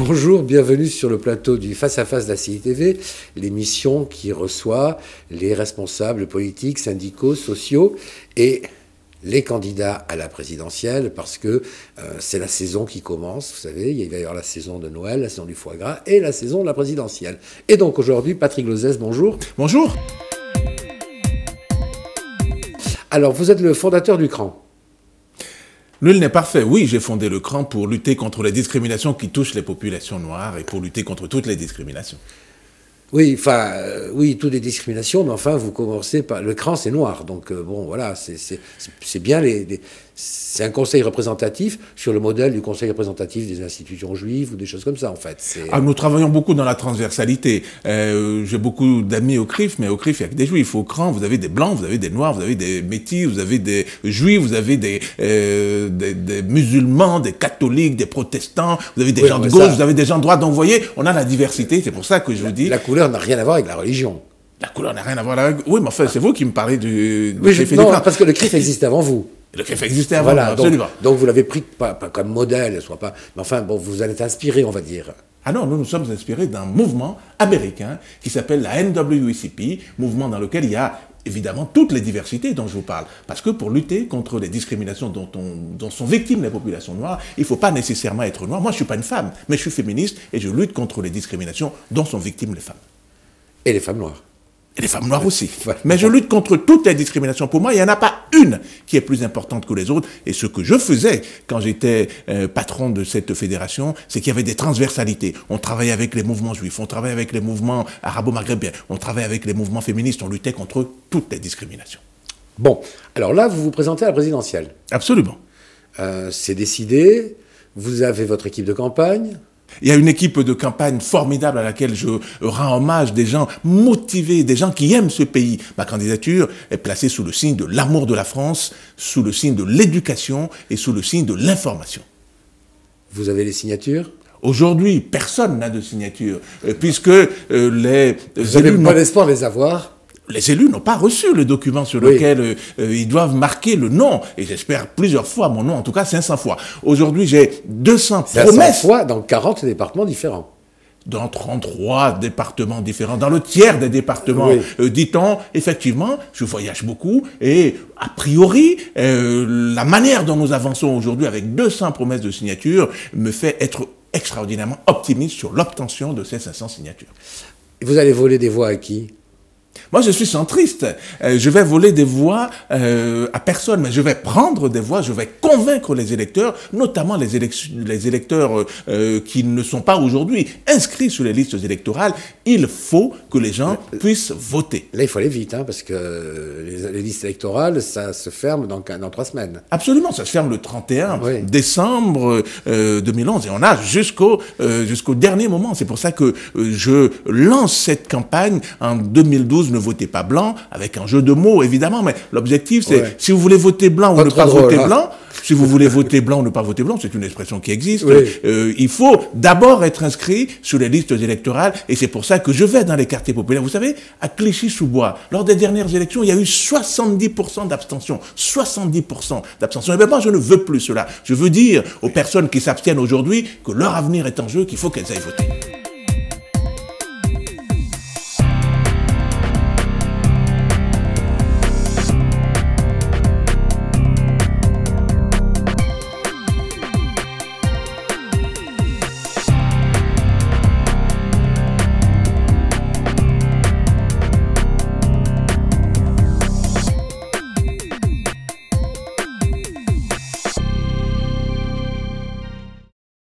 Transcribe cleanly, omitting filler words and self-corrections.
Bonjour, bienvenue sur le plateau du Face à Face de la CI TV, l'émission qui reçoit les responsables politiques, syndicaux, sociaux et les candidats à la présidentielle, parce que c'est la saison qui commence, vous savez, il va y avoir la saison de Noël, la saison du foie gras et la saison de la présidentielle. Et donc aujourd'hui, Patrick Lozès, bonjour. Bonjour. Alors, vous êtes le fondateur du CRAN. Nul n'est parfait. Oui, j'ai fondé le CRAN pour lutter contre les discriminations qui touchent les populations noires et pour lutter contre toutes les discriminations. Oui, oui, toutes les discriminations, mais enfin, vous commencez par... Le CRAN, c'est noir, donc bon, voilà, c'est bien c'est un conseil représentatif sur le modèle du conseil représentatif des institutions juives ou des choses comme ça, en fait. Nous travaillons beaucoup dans la transversalité. J'ai beaucoup d'amis au CRIF, mais au CRIF, il n'y a que des juifs. Au CRAN, vous avez des blancs, vous avez des noirs, vous avez des métis, vous avez des juifs, vous avez des musulmans, des catholiques, des protestants, vous avez des gens de gauche, vous avez des gens de droite. Donc, vous voyez, on a la diversité, c'est pour ça que je vous dis... La couleur n'a rien à voir avec la religion. La couleur n'a rien à voir avec... Oui, mais enfin, c'est vous qui me parlez du CRIF. Non, parce que le CRIF existe avant vous. Le CRIF existait avant, voilà, absolument. Donc vous l'avez pris pas comme modèle, mais enfin, bon, vous en êtes inspiré, on va dire. Ah non, nous sommes inspirés d'un mouvement américain qui s'appelle la NAACP, mouvement dans lequel il y a évidemment toutes les diversités dont je vous parle. Parce que pour lutter contre les discriminations dont sont victimes les populations noires, il ne faut pas nécessairement être noir. Moi, je ne suis pas une femme, mais je suis féministe et je lutte contre les discriminations dont sont victimes les femmes. Et les femmes noires. Et les femmes noires aussi. Mais je lutte contre toutes les discriminations. Pour moi, il n'y en a pas une qui est plus importante que les autres. Et ce que je faisais quand j'étais patron de cette fédération, c'est qu'il y avait des transversalités. On travaillait avec les mouvements juifs, on travaillait avec les mouvements arabo-maghrébins, on travaillait avec les mouvements féministes, on luttait contre toutes les discriminations. Bon, alors là, vous vous présentez à la présidentielle. Absolument. C'est décidé, vous avez votre équipe de campagne. Il y a une équipe de campagne formidable à laquelle je rends hommage, des gens motivés, des gens qui aiment ce pays. Ma candidature est placée sous le signe de l'amour de la France, sous le signe de l'éducation et sous le signe de l'information. Vous avez les signatures ? Aujourd'hui, personne n'a de signature, puisque les Vous avez bon espoir de les avoir ? Les élus n'ont pas reçu le document sur lequel ils doivent marquer le nom. Et j'espère plusieurs fois mon nom, en tout cas 500 fois. Aujourd'hui, j'ai 200 promesses. 500 fois dans 40 départements différents. Dans 33 départements différents, dans le tiers des départements, dit-on, effectivement, je voyage beaucoup et a priori, la manière dont nous avançons aujourd'hui avec 200 promesses de signature me fait être extraordinairement optimiste sur l'obtention de ces 500 signatures. Et vous allez voler des voix à qui ? Moi, je suis centriste. Je vais voler des voix à personne, mais je vais prendre des voix, je vais convaincre les électeurs, notamment les électeurs qui ne sont pas aujourd'hui inscrits sur les listes électorales. Il faut que les gens puissent voter. Là, il faut aller vite, hein, parce que les listes électorales, ça se ferme dans 3 semaines. Absolument, ça se ferme le 31 décembre 2011, et on a jusqu'au dernier moment. C'est pour ça que je lance cette campagne en 2012. Ne votez pas blanc, avec un jeu de mots, évidemment, mais l'objectif, c'est, si vous voulez voter blanc ou ne pas voter blanc, si vous voulez voter blanc ou ne pas voter blanc, c'est une expression qui existe, il faut d'abord être inscrit sur les listes électorales, et c'est pour ça que je vais dans les quartiers populaires. Vous savez, à Clichy-sous-Bois, lors des dernières élections, il y a eu 70% d'abstention. 70% d'abstention. Et bien moi, je ne veux plus cela. Je veux dire aux personnes qui s'abstiennent aujourd'hui que leur avenir est en jeu, qu'il faut qu'elles aillent voter.